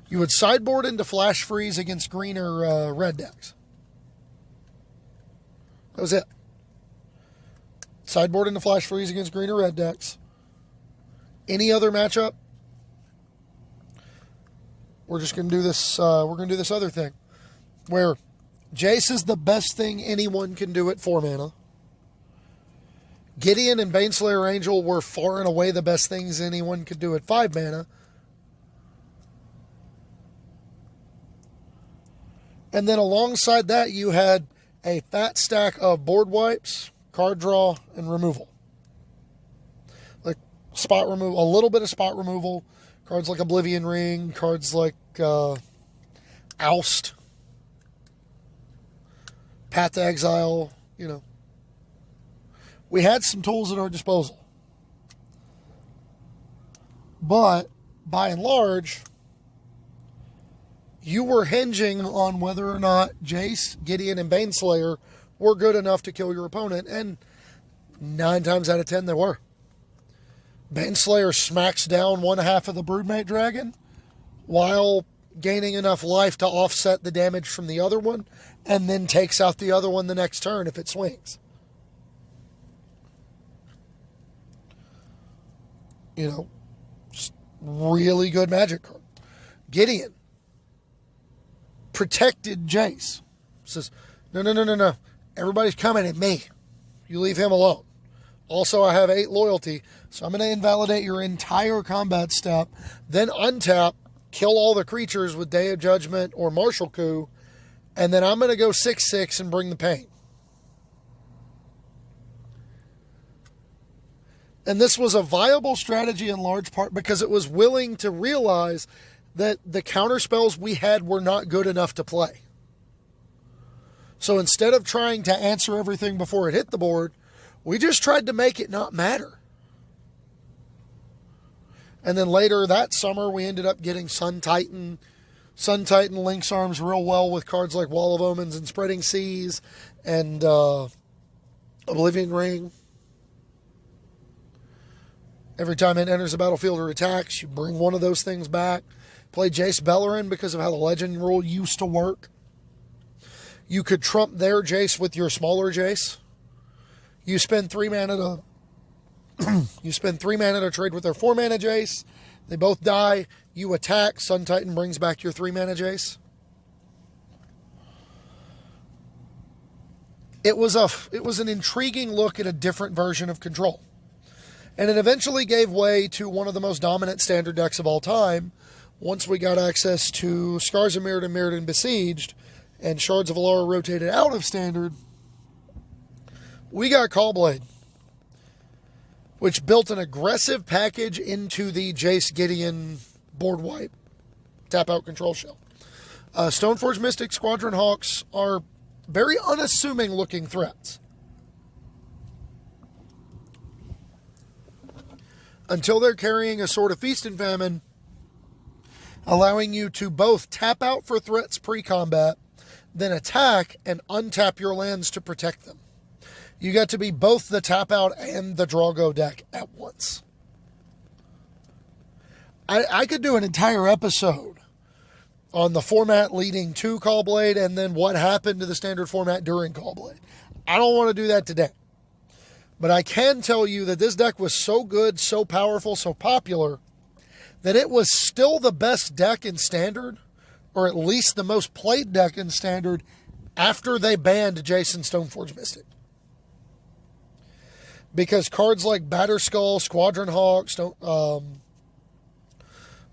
You would sideboard into Flash Freeze against green or red decks. That was it. Sideboard into Flash Freeze against green or red decks. Any other matchup, we're just going to do this. We're going to do this other thing, where Jace is the best thing anyone can do at 4 mana. Gideon and Baneslayer Angel were far and away the best things anyone could do at 5 mana. And then alongside that, you had a fat stack of board wipes, card draw, and removal. Like spot removal, a little bit of spot removal. Cards like Oblivion Ring, cards like Oust, Path to Exile, you know. We had some tools at our disposal. But, by and large, you were hinging on whether or not Jace, Gideon, and Baneslayer were good enough to kill your opponent, and 9 times out of 10 they were. Baneslayer smacks down one half of the Broodmate Dragon while gaining enough life to offset the damage from the other one, and then takes out the other one the next turn if it swings. You know, just really good Magic card. Gideon protected Jace. Says, no. Everybody's coming at me. You leave him alone. Also, I have 8 loyalty, so I'm going to invalidate your entire combat step, then untap, kill all the creatures with Day of Judgment or Martial Coup, and then I'm going to go 6/6 and bring the pain. And this was a viable strategy in large part because it was willing to realize that the counterspells we had were not good enough to play. So instead of trying to answer everything before it hit the board, we just tried to make it not matter. And then later that summer, we ended up getting Sun Titan. Sun Titan links arms real well with cards like Wall of Omens and Spreading Seas and Oblivion Ring. Every time it enters the battlefield or attacks, you bring one of those things back. Play Jace Beleren because of how the legend rule used to work. You could trump their Jace with your smaller Jace. You spend 3 mana to trade with their 4 mana Jace. They both die. You attack. Sun Titan brings back your 3 mana Jace. It was an intriguing look at a different version of control. And it eventually gave way to one of the most dominant standard decks of all time once we got access to Scars of Mirrodin, Mirrodin Besieged, and Shards of Alara rotated out of standard. We got Callblade, which built an aggressive package into the Jace Gideon board wipe tap out control shell. Stoneforge Mystic, Squadron Hawks are very unassuming looking threats. Until they're carrying a Sword of Feast and Famine, allowing you to both tap out for threats pre-combat, then attack and untap your lands to protect them. You got to be both the tap out and the draw go deck at once. I could do an entire episode on the format leading to Callblade and then what happened to the standard format during Callblade. I don't want to do that today. But I can tell you that this deck was so good, so powerful, so popular, that it was still the best deck in Standard, or at least the most played deck in Standard, after they banned Jason Stoneforge Mystic. Because cards like Batterskull, Squadron Hawk,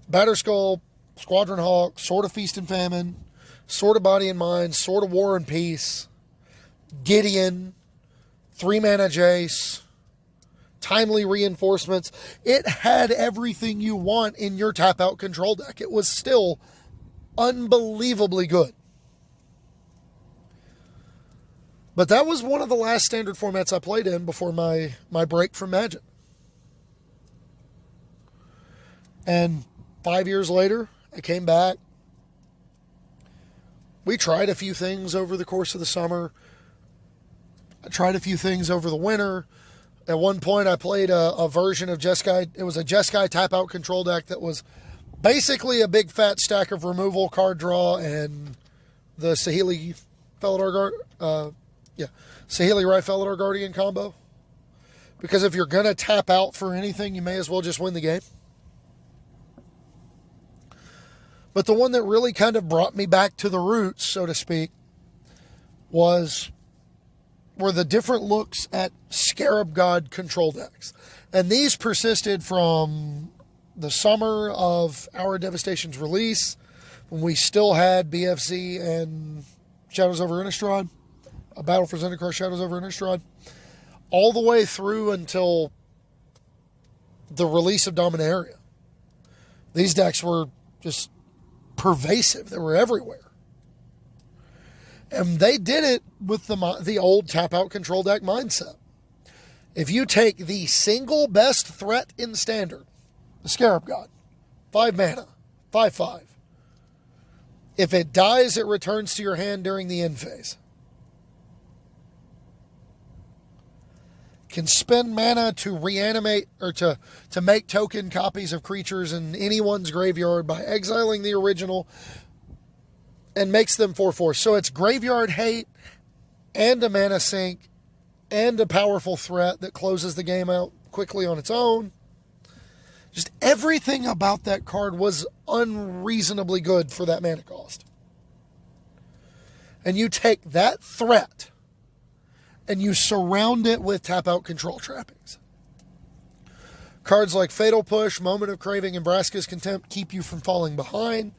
Batterskull, Squadron Hawk, Sword of Feast and Famine, Sword of Body and Mind, Sword of War and Peace, Gideon, 3-mana Jace, Timely Reinforcements. It had everything you want in your tap-out control deck. It was still unbelievably good. But that was one of the last Standard formats I played in before my break from Magic. And 5 years later, I came back. We tried a few things over the course of the summer. I tried a few things over the winter. At one point, I played a version of Jeskai. It was a Jeskai tap-out control deck that was basically a big fat stack of removal, card draw, and the Saheeli Felidar Felidar Guardian combo. Because if you're going to tap out for anything, you may as well just win the game. But the one that really kind of brought me back to the roots, so to speak, were the different looks at Scarab God control decks. And these persisted from the summer of Hour of Devastation's release, when we still had BFZ and Shadows over Innistrad, a Battle for Zendikar Shadows over Innistrad, all the way through until the release of Dominaria. These decks were just pervasive. They were everywhere. And they did it with the old tap-out control deck mindset. If you take the single best threat in Standard, the Scarab God, 5 mana, 5/5. If it dies, it returns to your hand during the end phase. Can spend mana to reanimate or to make token copies of creatures in anyone's graveyard by exiling the original, and makes them 4/4. So it's graveyard hate and a mana sink and a powerful threat that closes the game out quickly on its own. Just everything about that card was unreasonably good for that mana cost. And you take that threat and you surround it with tap-out control trappings. Cards like Fatal Push, Moment of Craving, and Braska's Contempt keep you from falling behind.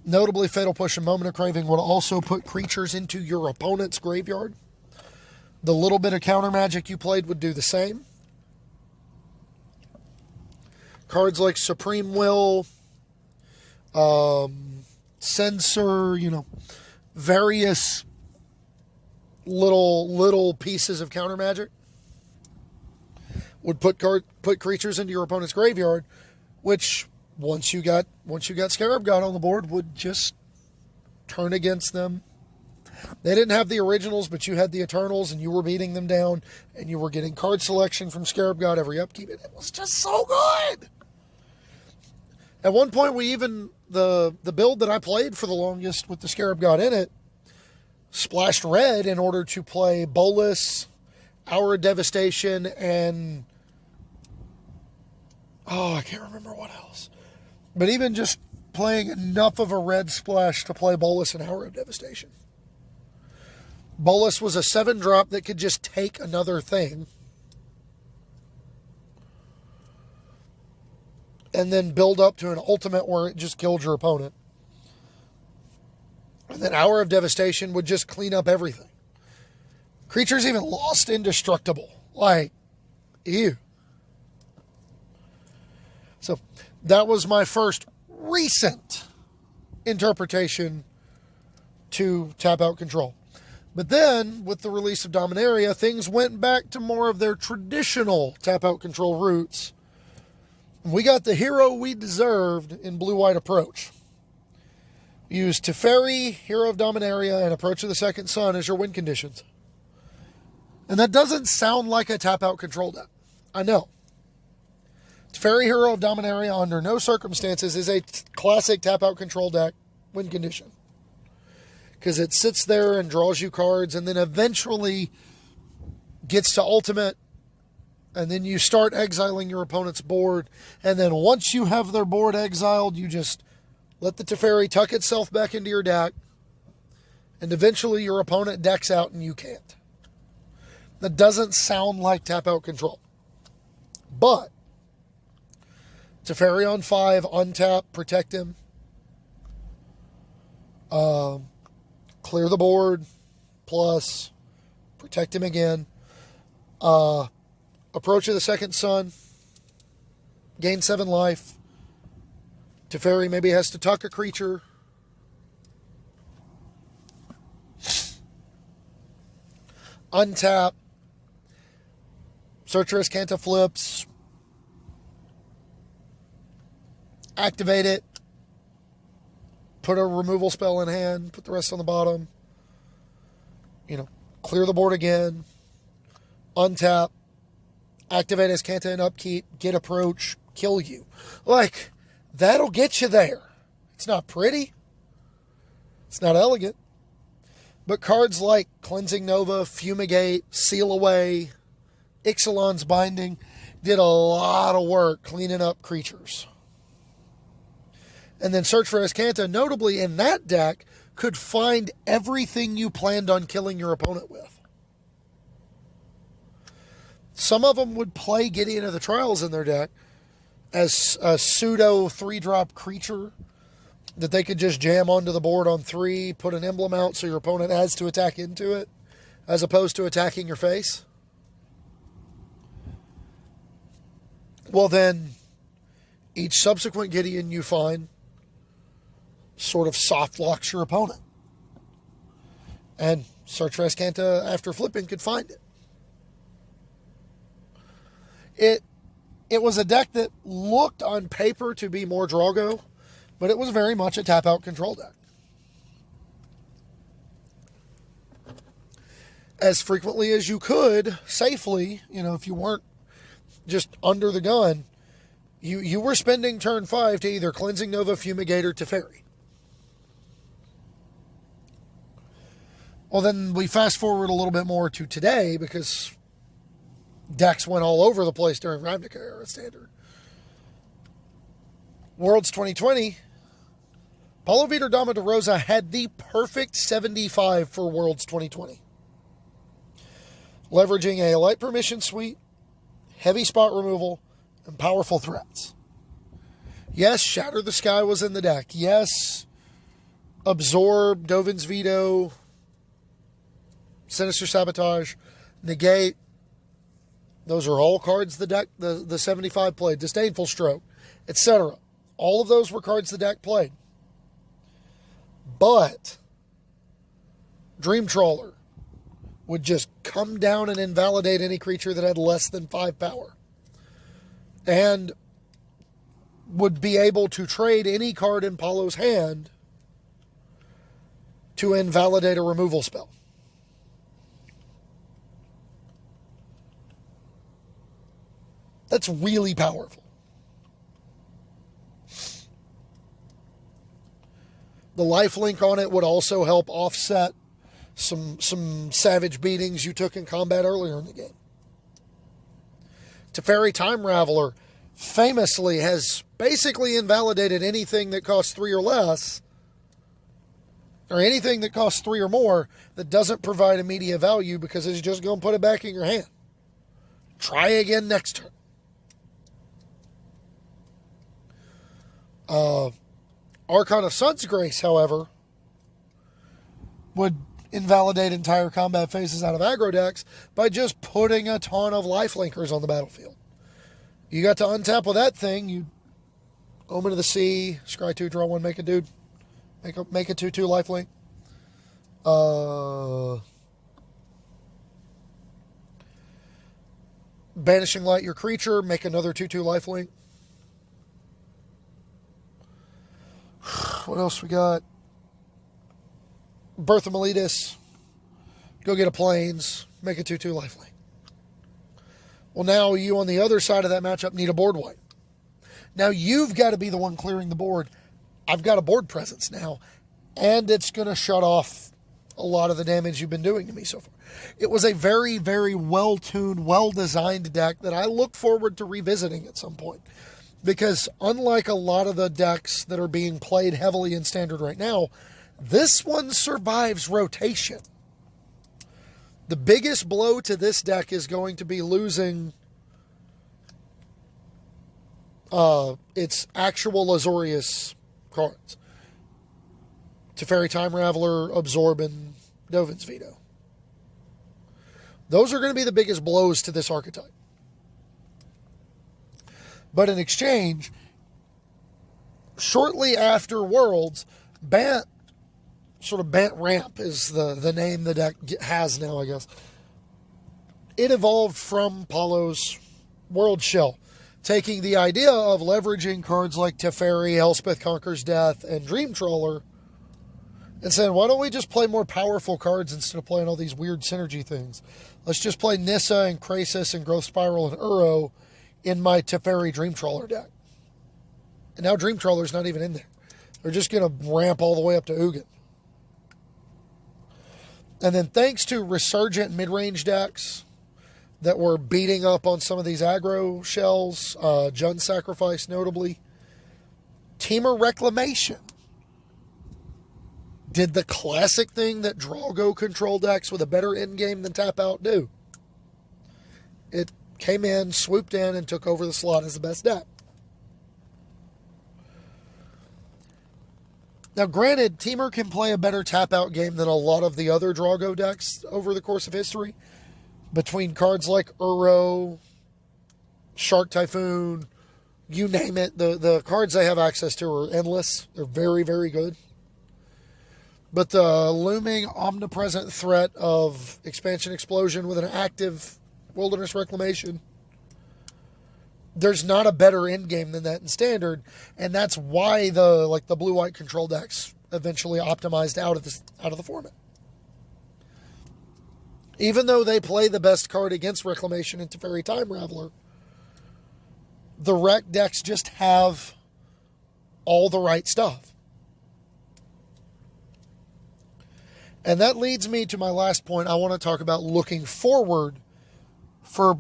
Notably, Fatal Push and Moment of Craving would also put creatures into your opponent's graveyard. The little bit of counter magic you played would do the same. Cards like Supreme Will, Censor, various little pieces of counter magic would put creatures into your opponent's graveyard, which once you got Scarab God on the board would just turn against them. They didn't have the originals, but you had the Eternals, and you were beating them down, and you were getting card selection from Scarab God every upkeep. It was just so good. At one point, the build that I played for the longest with the Scarab God in it splashed red in order to play Bolus, Hour of Devastation, and I can't remember what else. But even just playing enough of a red splash to play Bolus and Hour of Devastation. Bolus was a 7-drop that could just take another thing and then build up to an ultimate where it just killed your opponent. And then Hour of Devastation would just clean up everything. Creatures even lost Indestructible. Ew. So that was my first recent interpretation to tap-out control. But then, with the release of Dominaria, things went back to more of their traditional tap-out control roots. We got the hero we deserved in Blue-White Approach. Use Teferi, Hero of Dominaria, and Approach of the Second Sun as your win conditions. And that doesn't sound like a tap-out control deck. I know. Teferi, Hero of Dominaria, under no circumstances, is a classic tap-out control deck win condition. Because it sits there and draws you cards, and then eventually gets to ultimate, and then you start exiling your opponent's board, and then once you have their board exiled, you just let the Teferi tuck itself back into your deck, and eventually your opponent decks out and you can't. That doesn't sound like tap-out control. But Teferi on 5, untap, protect him. Clear the board, plus protect him again. Approach of the Second Sun, gain 7 life. Teferi maybe has to tuck a creature. Untap. Searcher's Canta flips. Activate it. Put a removal spell in hand. Put the rest on the bottom. Clear the board again. Untap. Activate as Canta and upkeep. Get approach. Kill you. That'll get you there. It's not pretty. It's not elegant. But cards like Cleansing Nova, Fumigate, Seal Away, Ixalan's Binding did a lot of work cleaning up creatures. And then Search for Escanta, notably in that deck, could find everything you planned on killing your opponent with. Some of them would play Gideon of the Trials in their deck as a pseudo 3-drop creature that they could just jam onto the board on 3, put an emblem out so your opponent has to attack into it, as opposed to attacking your face. Well then, each subsequent Gideon you find sort of soft locks your opponent. And Search for Escanta, after flipping, could find it. It was a deck that looked on paper to be more Drago, but it was very much a tap-out control deck. As frequently as you could, safely, if you weren't just under the gun, you were spending turn 5 to either Cleansing Nova, Fumigate, or Teferi. Well, then we fast forward a little bit more to today, because decks went all over the place during Ravnica era Standard. Worlds 2020, Paulo Vitor Dama de Rosa had the perfect 75 for Worlds 2020. Leveraging a light permission suite, heavy spot removal, and powerful threats. Yes, Shatter the Sky was in the deck. Yes, Absorb, Dovin's Veto, Sinister Sabotage, Negate. Those are all cards the 75 played. Disdainful Stroke, etc. All of those were cards the deck played. But Dream Trawler would just come down and invalidate any creature that had less than 5 power. And would be able to trade any card in Paulo's hand to invalidate a removal spell. That's really powerful. The lifelink on it would also help offset some savage beatings you took in combat earlier in the game. Teferi Time Raveler famously has basically invalidated anything that costs 3 or less, or anything that costs 3 or more that doesn't provide immediate value, because it's just going to put it back in your hand. Try again next turn. Archon of Sun's Grace, however, would invalidate entire combat phases out of aggro decks by just putting a ton of lifelinkers on the battlefield. You got to untap with that thing. You Omen of the Sea, scry 2, draw 1, make a dude. Make a 2/2 lifelink. Banishing Light your creature, make another 2/2 lifelink. What else we got? Bertha Miletus, go get a plains, make a 2/2 lifelink. Well, now you on the other side of that matchup need a board wipe. Now you've got to be the one clearing the board. I've got a board presence now, and it's going to shut off a lot of the damage you've been doing to me so far. It was a very, very well-tuned, well-designed deck that I look forward to revisiting at some point. Because unlike a lot of the decks that are being played heavily in Standard right now, this one survives rotation. The biggest blow to this deck is going to be losing its actual Azorius cards. Teferi Time Raveler, Absorb, and Dovin's Veto. Those are going to be the biggest blows to this archetype. But in exchange, shortly after Worlds, Bant Ramp is the name the deck has now, I guess. It evolved from Paulo's World Shell, taking the idea of leveraging cards like Teferi, Elspeth Conquers Death, and Dream Trawler, and saying, why don't we just play more powerful cards instead of playing all these weird synergy things? Let's just play Nissa and Krasis and Growth Spiral and Uro in my Teferi Dream Trawler deck. And now Dream Trawler's not even in there. They're just going to ramp all the way up to Ugin. And then thanks to resurgent mid-range decks that were beating up on some of these aggro shells, Jund Sacrifice notably, Temur Reclamation did the classic thing that Draw-Go control decks with a better endgame than Tap Out do. It came in, swooped in, and took over the slot as the best deck. Now, granted, Temur can play a better tap-out game than a lot of the other Draw-Go decks over the course of history. Between cards like Uro, Shark Typhoon, you name it, the cards they have access to are endless. They're very, very good. But the looming omnipresent threat of Expansion Explosion with an active Wilderness Reclamation, there's not a better endgame than that in Standard, and that's why the blue-white control decks eventually optimized out of the format. Even though they play the best card against Reclamation and Teferi Time Raveler, the rec decks just have all the right stuff. And that leads me to my last point. I want to talk about looking forward for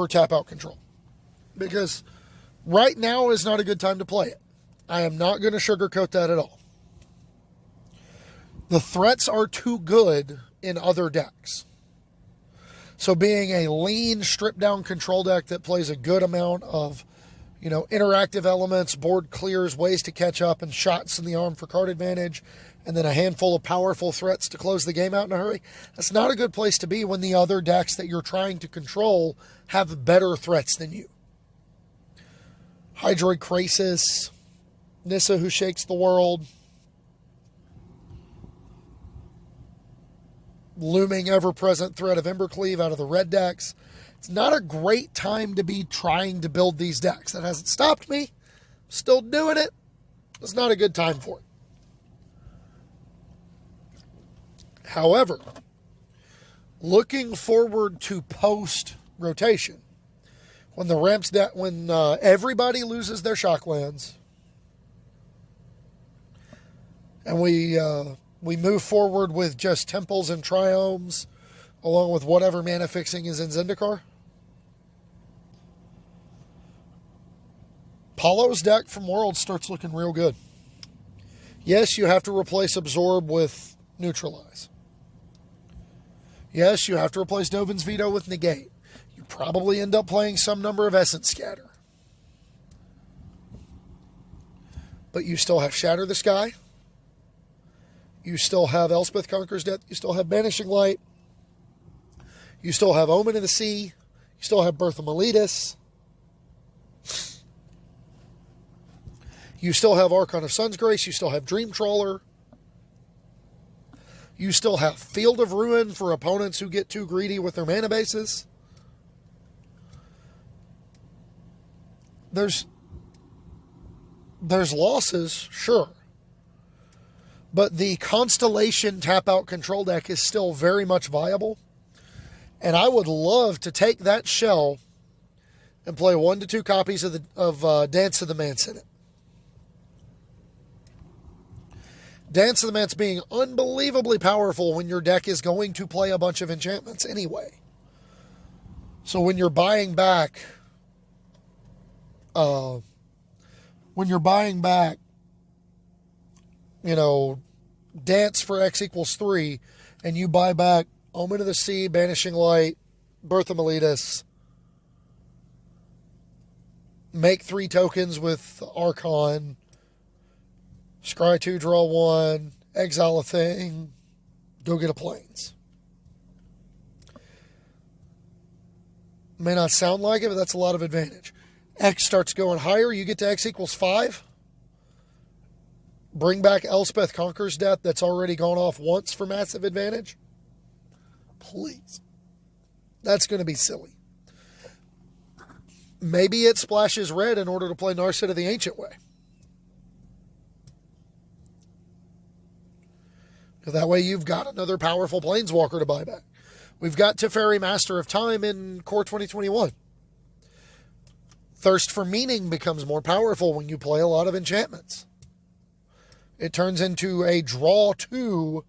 tap-out control. Because right now is not a good time to play it. I am not going to sugarcoat that at all. The threats are too good in other decks. So being a lean, stripped-down control deck that plays a good amount of, interactive elements, board clears, ways to catch up, and shots in the arm for card advantage, and then a handful of powerful threats to close the game out in a hurry, that's not a good place to be when the other decks that you're trying to control have better threats than you. Hydroid Krasis, Nissa Who Shakes the World, looming ever-present threat of Embercleave out of the red decks. It's not a great time to be trying to build these decks. That hasn't stopped me. Still doing it. It's not a good time for it. However, looking forward to post-rotation, when everybody loses their Shocklands, and we move forward with just Temples and Triomes, along with whatever mana fixing is in Zendikar, Paulo's deck from Worlds starts looking real good. Yes, you have to replace Absorb with Neutralize. Yes, you have to replace Dovin's Veto with Negate. You probably end up playing some number of Essence Scatter. But you still have Shatter the Sky. You still have Elspeth Conquers Death. You still have Banishing Light. You still have Omen of the Sea. You still have Bertha Miletus. You still have Archon of Sun's Grace. You still have Dream Trawler. You still have Field of Ruin for opponents who get too greedy with their mana bases. There's losses, sure. But the Constellation tap-out control deck is still very much viable. And I would love to take that shell and play 1 to 2 copies of Dance of the Manse in it. Dance of the Manse being unbelievably powerful when your deck is going to play a bunch of enchantments anyway. So when you're buying back, Dance for X equals 3, and you buy back Omen of the Sea, Banishing Light, Birth of Meletus, make 3 tokens with Archon, scry 2, draw 1, exile a thing, go get a Plains. May not sound like it, but that's a lot of advantage. X starts going higher, you get to X equals 5. Bring back Elspeth Conquers Death that's already gone off once for massive advantage. Please. That's going to be silly. Maybe it splashes red in order to play Narset the Ancient Way. That way you've got another powerful Planeswalker to buy back. We've got Teferi, Master of Time in Core 2021. Thirst for Meaning becomes more powerful when you play a lot of enchantments. It turns into a draw 2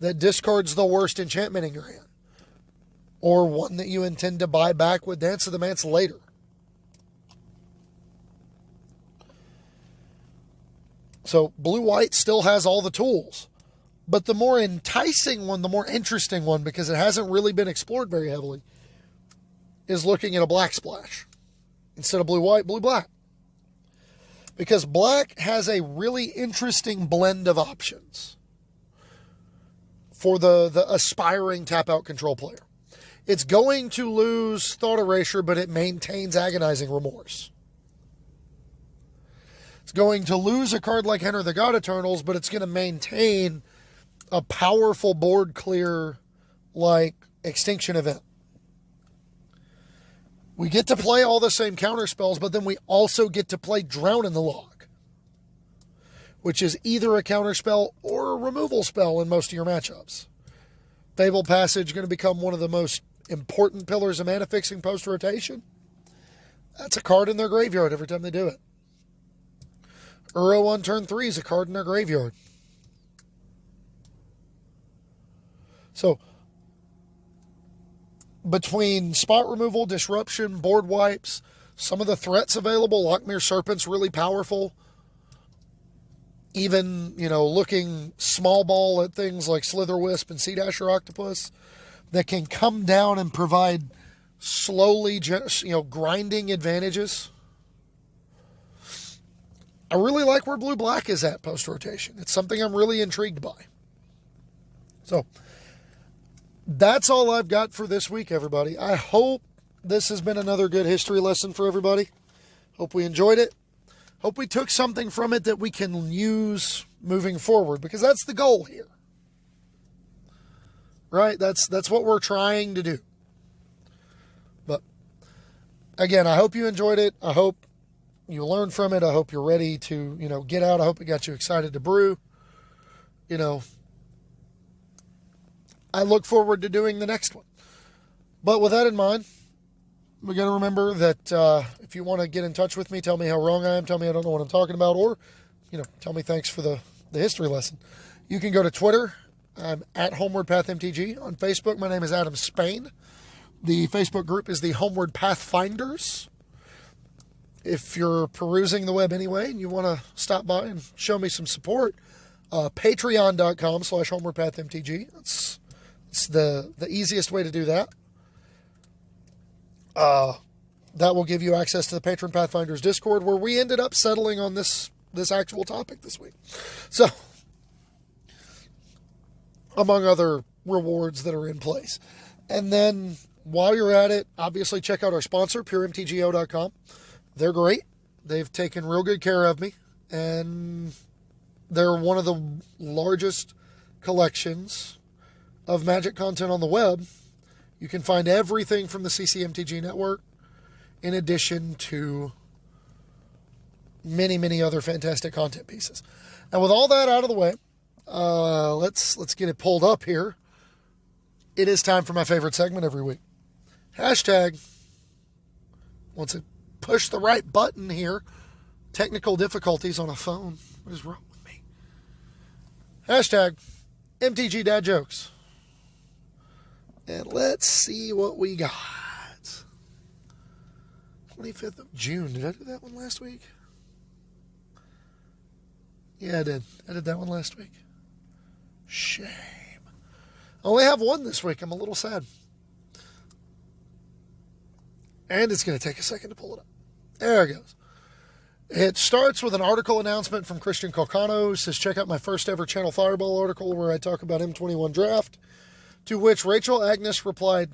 that discards the worst enchantment in your hand. Or one that you intend to buy back with Dance of the Manse later. So blue-white still has all the tools. But the more enticing one, the more interesting one, because it hasn't really been explored very heavily, is looking at a black splash. Instead of blue-white, blue-black. Because black has a really interesting blend of options for the aspiring tap-out control player. It's going to lose Thought Erasure, but it maintains Agonizing Remorse. It's going to lose a card like Enter the God Eternals, but it's going to maintain a powerful board clear like Extinction Event. We get to play all the same counter spells, but then we also get to play Drown in the Log, which is either a counter spell or a removal spell in most of your matchups. Fable Passage going to become one of the most important pillars of mana fixing post-rotation. That's a card in their graveyard every time they do it. Uro on turn 3 is a card in their graveyard. So, between spot removal, disruption, board wipes, some of the threats available, Lochmere Serpent's really powerful. Even, looking small ball at things like Slitherwisp and Sea Dasher Octopus that can come down and provide slowly, grinding advantages. I really like where blue-black is at post-rotation. It's something I'm really intrigued by. So, that's all I've got for this week, everybody. I hope this has been another good history lesson for everybody. Hope we enjoyed it. Hope we took something from it that we can use moving forward, because that's the goal here. Right? That's what we're trying to do. But, again, I hope you enjoyed it. I hope you learned from it. I hope you're ready to, get out. I hope it got you excited to brew. I look forward to doing the next one. But with that in mind, we got to remember that if you want to get in touch with me, tell me how wrong I am, tell me I don't know what I'm talking about, or, tell me thanks for the history lesson. You can go to Twitter. I'm at HomewardPathMTG. On Facebook, my name is Adam Spain. The Facebook group is the HomewardPath Finders. If you're perusing the web anyway and you want to stop by and show me some support, patreon.com/HomewardPathMTG. It's the easiest way to do that. That will give you access to the Patron Pathfinders Discord, where we ended up settling on this actual topic this week. So, among other rewards that are in place. And then, while you're at it, obviously check out our sponsor, puremtgo.com. They're great. They've taken real good care of me. And they're one of the largest collections of Magic content on the web. You can find everything from the CCMTG network, in addition to many, many other fantastic content pieces. And with all that out of the way, Let's get it pulled up here. It is time for my favorite segment every week. Hashtag. Once I push the right button here. Technical difficulties on a phone. What is wrong with me? Hashtag MTG Dad Jokes. And let's see what we got. 25th of June. Did I do that one last week? Yeah, I did. I did that one last week. Shame. I only have one this week. I'm a little sad. And it's going to take a second to pull it up. There it goes. It starts with an article announcement from Christian Calcano. It says, check out my first ever Channel Fireball article where I talk about M21 draft. To which Rachel Agnes replied,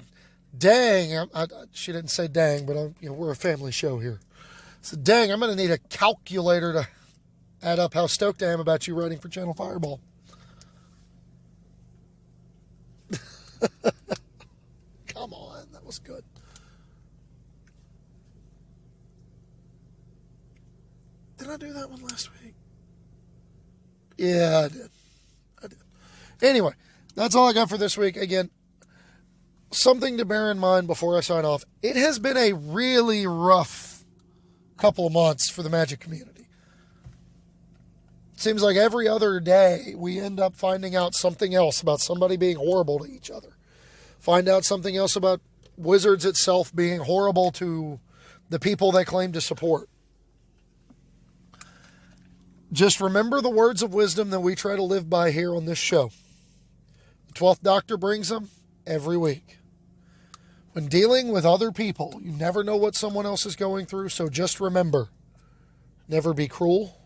dang. She didn't say dang, but we're a family show here. So dang, I'm going to need a calculator to add up how stoked I am about you writing for Channel Fireball. Come on, that was good. Did I do that one last week? Yeah, I did. Anyway, that's all I got for this week. Again, something to bear in mind before I sign off. It has been a really rough couple of months for the Magic community. It seems like every other day we end up finding out something else about somebody being horrible to each other. Find out something else about Wizards itself being horrible to the people they claim to support. Just remember the words of wisdom that we try to live by here on this show. The 12th Doctor brings them every week. When dealing with other people, you never know what someone else is going through, so just remember, never be cruel,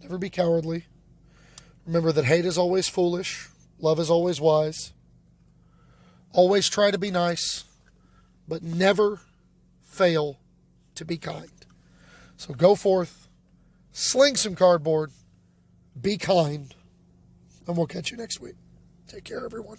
never be cowardly. Remember that hate is always foolish, love is always wise. Always try to be nice, but never fail to be kind. So go forth, sling some cardboard, be kind, and we'll catch you next week. Take care, everyone.